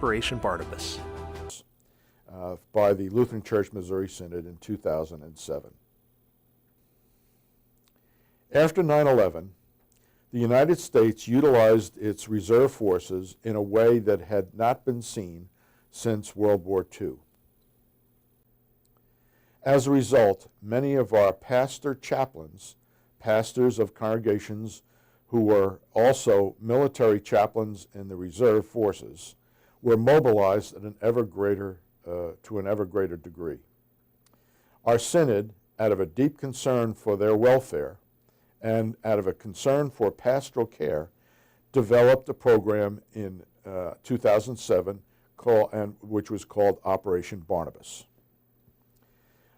Operation Barnabas. By the Lutheran Church Missouri Synod in 2007. After 9/11, the United States utilized its reserve forces in a way that had not been seen since World War II. As a result, many of our pastor chaplains, pastors of congregations who were also military chaplains in the reserve forces, were mobilized at to an ever greater degree. Our synod, out of a deep concern for their welfare and out of a concern for pastoral care, developed a program in 2007 which was called Operation Barnabas.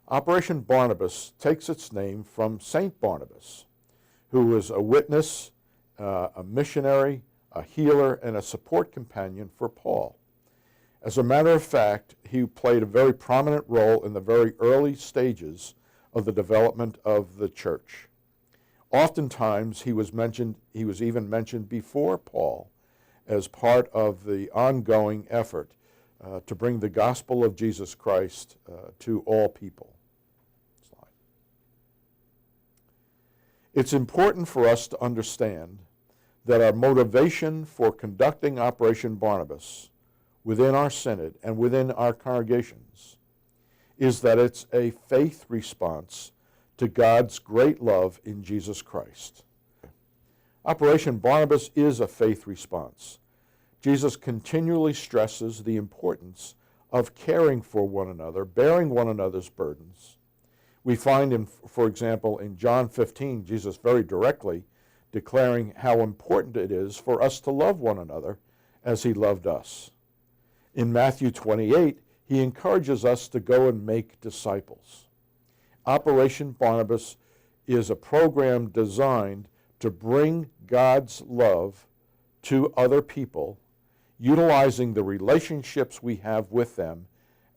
Operation Barnabas takes its name from Saint Barnabas, who was a witness, a missionary, a healer, and a support companion for Paul. As a matter of fact, he played a very prominent role in the very early stages of the development of the church. Oftentimes, he was even mentioned before Paul as part of the ongoing effort to bring the gospel of Jesus Christ to all people. Slide. It's important for us to understand that our motivation for conducting Operation Barnabas within our synod and within our congregations is that it's a faith response to God's great love in Jesus Christ. Operation Barnabas is a faith response. Jesus continually stresses the importance of caring for one another, bearing one another's burdens. We find, for example, in John 15, Jesus very directly declaring how important it is for us to love one another as he loved us. In Matthew 28, he encourages us to go and make disciples. Operation Barnabas is a program designed to bring God's love to other people, utilizing the relationships we have with them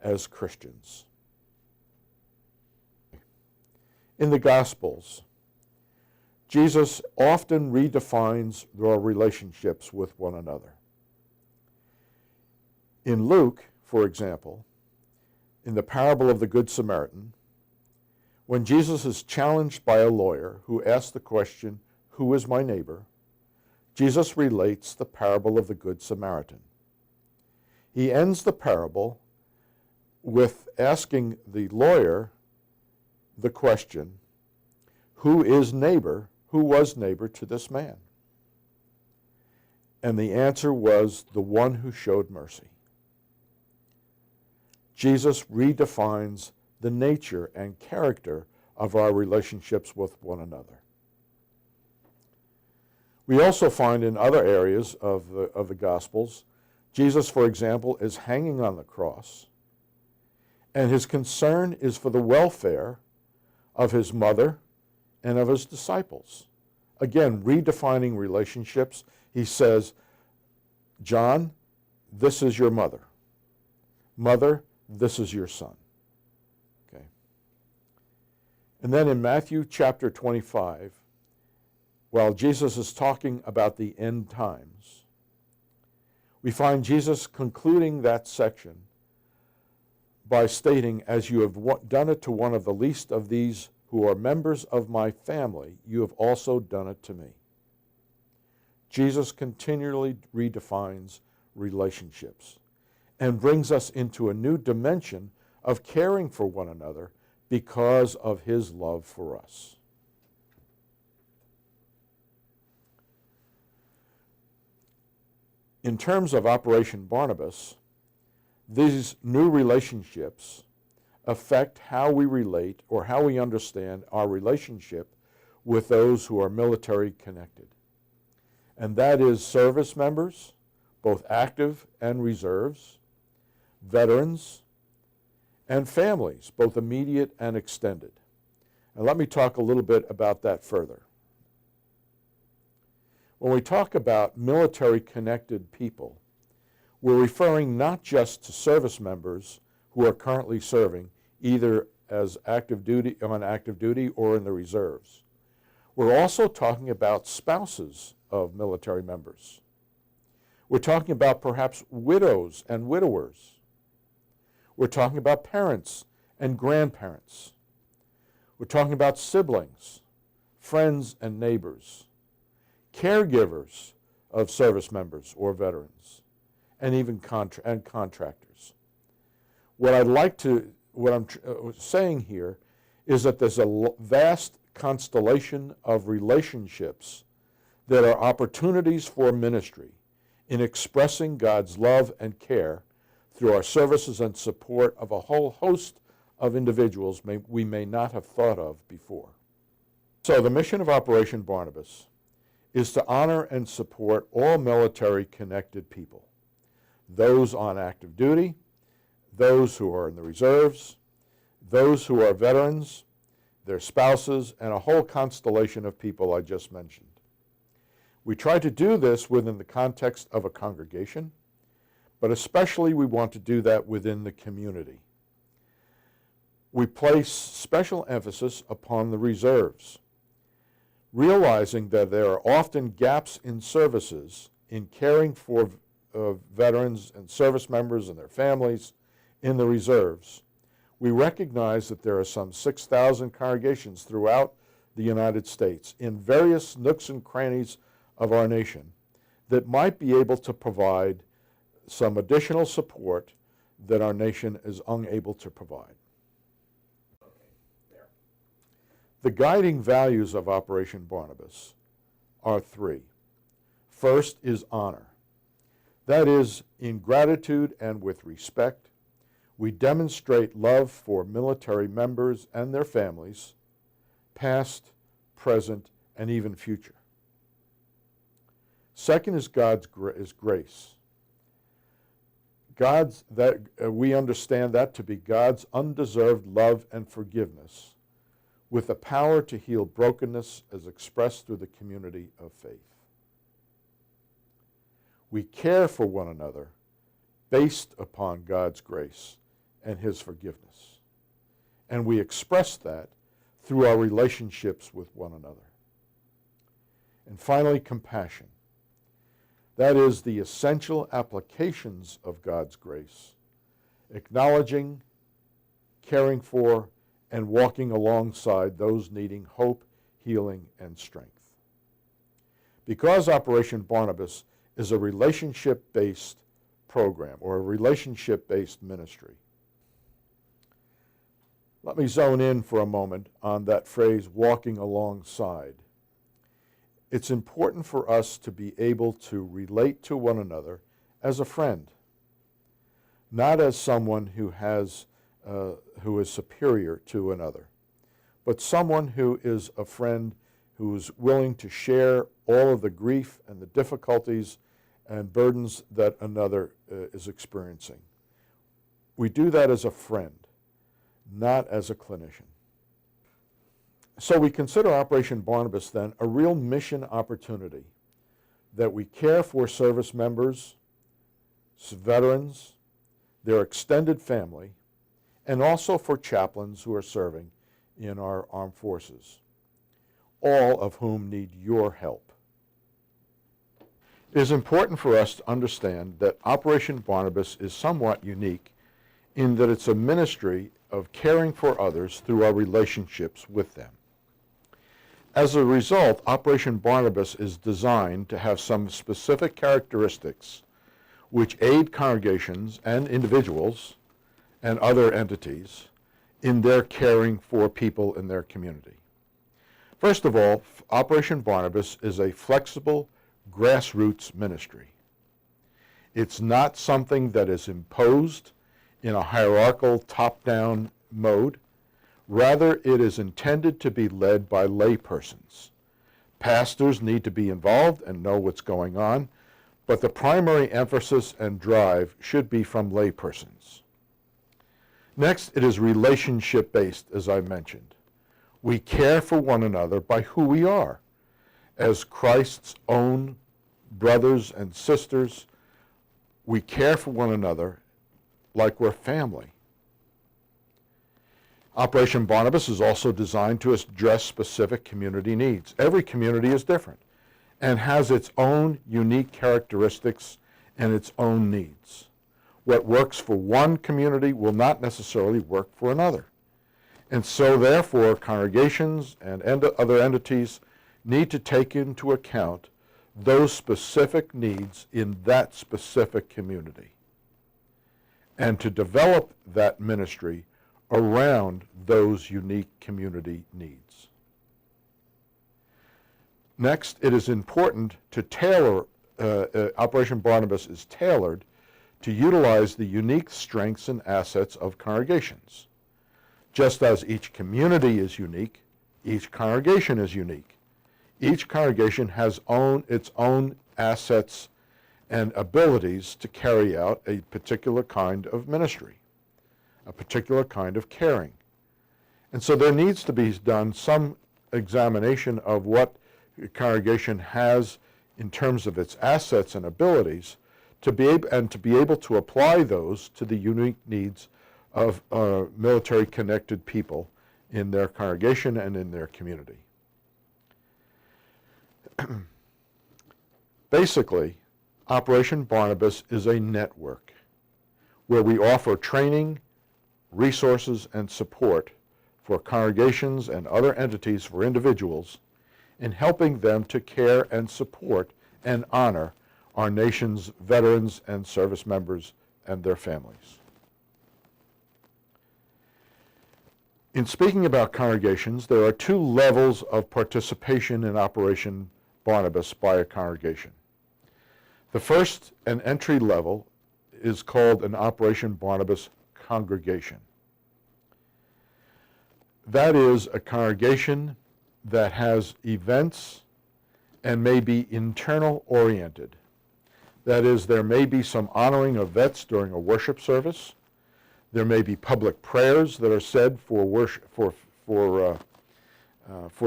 as Christians. In the Gospels, Jesus often redefines our relationships with one another. In Luke, for example, in the parable of the Good Samaritan, when Jesus is challenged by a lawyer who asks the question, "Who is my neighbor?" Jesus relates the parable of the Good Samaritan. He ends the parable with asking the lawyer the question, who was neighbor to this man? And the answer was the one who showed mercy. Jesus redefines the nature and character of our relationships with one another. We also find in other areas of the Gospels, Jesus, for example, is hanging on the cross, and his concern is for the welfare of his mother and of his disciples. Again, redefining relationships. He says, "John, this is your mother. Mother, this is your son." Okay. And then in Matthew chapter 25, while Jesus is talking about the end times, we find Jesus concluding that section by stating, "As you have done it to one of the least of these who are members of my family, you have also done it to me." Jesus continually redefines relationships and brings us into a new dimension of caring for one another because of his love for us. In terms of Operation Barnabas, these new relationships affect how we relate or how we understand our relationship with those who are military connected. And that is service members, both active and reserves, veterans, and families, both immediate and extended. And let me talk a little bit about that further. When we talk about military-connected people, we're referring not just to service members who are currently serving, either as on active duty or in the reserves. We're also talking about spouses of military members. We're talking about perhaps widows and widowers. We're talking about parents and grandparents. We're talking about siblings, friends and neighbors, caregivers of service members or veterans, and even contractors. What I'm saying here is that there's a vast constellation of relationships that are opportunities for ministry in expressing God's love and care through our services and support of a whole host of individuals we may not have thought of before. So the mission of Operation Barnabas is to honor and support all military-connected people, those on active duty, those who are in the reserves, those who are veterans, their spouses, and a whole constellation of people I just mentioned. We try to do this within the context of a congregation, but especially we want to do that within the community. We place special emphasis upon the reserves, realizing that there are often gaps in services in caring for veterans and service members and their families in the reserves. We recognize that there are some 6,000 congregations throughout the United States in various nooks and crannies of our nation that might be able to provide some additional support that our nation is unable to provide. The guiding values of Operation Barnabas are three. First is honor. That is, in gratitude and with respect, we demonstrate love for military members and their families, past, present, and even future. Second is grace. We understand that to be God's undeserved love and forgiveness, with the power to heal brokenness as expressed through the community of faith. We care for one another based upon God's grace and his forgiveness. And we express that through our relationships with one another. And finally, compassion. That is the essential applications of God's grace, acknowledging, caring for, and walking alongside those needing hope, healing, and strength. Because Operation Barnabas is a relationship-based program or a relationship-based ministry, let me zone in for a moment on that phrase, walking alongside. It's important for us to be able to relate to one another as a friend, not as someone who is superior to another, but someone who is a friend who is willing to share all of the grief and the difficulties and burdens that another is experiencing. We do that as a friend, not as a clinician. So we consider Operation Barnabas then a real mission opportunity, that we care for service members, veterans, their extended family, and also for chaplains who are serving in our armed forces, all of whom need your help. It is important for us to understand that Operation Barnabas is somewhat unique in that it's a ministry of caring for others through our relationships with them. As a result, Operation Barnabas is designed to have some specific characteristics which aid congregations and individuals and other entities in their caring for people in their community. First of all, Operation Barnabas is a flexible grassroots ministry. It's not something that is imposed in a hierarchical top-down mode. Rather, it is intended to be led by laypersons. Pastors need to be involved and know what's going on, but the primary emphasis and drive should be from laypersons. Next, it is relationship-based, as I mentioned. We care for one another by who we are. As Christ's own brothers and sisters, we care for one another like we're family. Operation Barnabas is also designed to address specific community needs. Every community is different and has its own unique characteristics and its own needs. What works for one community will not necessarily work for another. And so, therefore, congregations and other entities need to take into account those specific needs in that specific community and to develop that ministry around those unique community needs. Next, it is important to tailor, Operation Barnabas is tailored to utilize the unique strengths and assets of congregations. Just as each community is unique, each congregation is unique. Each congregation has its own assets and abilities to carry out a particular kind of ministry, a particular kind of caring. And so there needs to be done some examination of what a congregation has in terms of its assets and abilities to be able to apply those to the unique needs of military-connected people in their congregation and in their community. Basically, Operation Barnabas is a network where we offer training, resources, and support for congregations and other entities for individuals in helping them to care and support and honor our nation's veterans and service members and their families. In speaking about congregations, there are two levels of participation in Operation Barnabas by a congregation. The first and entry level is called an Operation Barnabas congregation. That is a congregation that has events and may be internal oriented. That is, there may be some honoring of vets during a worship service. There may be public prayers that are said for worship, for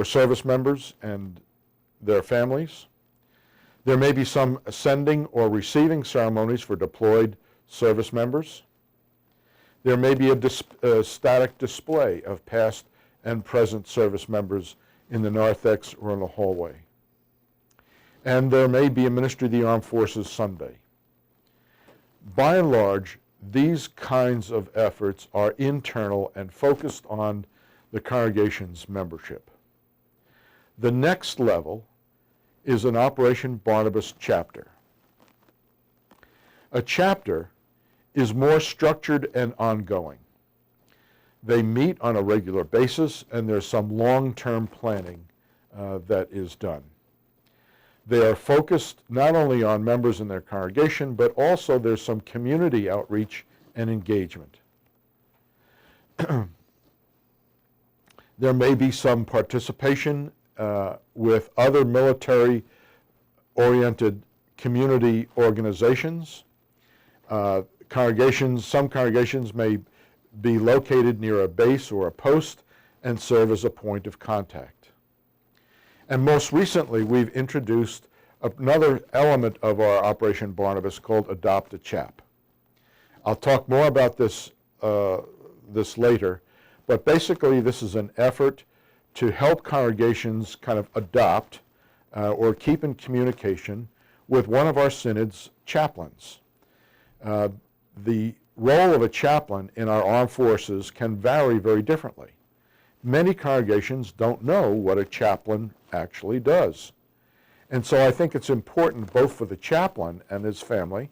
service members and their families. There may be some sending or receiving ceremonies for deployed service members. There may be a static display of past and present service members in the narthex or in the hallway. And there may be a Ministry of the Armed Forces Sunday. By and large, these kinds of efforts are internal and focused on the congregation's membership. The next level is an Operation Barnabas chapter. A chapter is more structured and ongoing. They meet on a regular basis, and there's some long-term planning that is done. They are focused not only on members in their congregation, but also there's some community outreach and engagement. There may be some participation with other military-oriented community organizations. Some congregations may be located near a base or a post and serve as a point of contact. And most recently, we've introduced another element of our Operation Barnabas called Adopt a Chap. I'll talk more about this later, but basically this is an effort to help congregations kind of adopt or keep in communication with one of our synod's chaplains. The role of a chaplain in our armed forces can vary very differently. Many congregations don't know what a chaplain actually does. And so I think it's important both for the chaplain and his family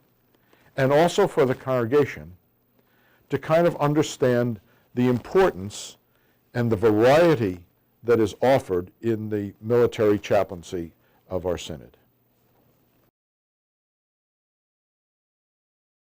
and also for the congregation to kind of understand the importance and the variety that is offered in the military chaplaincy of our synod.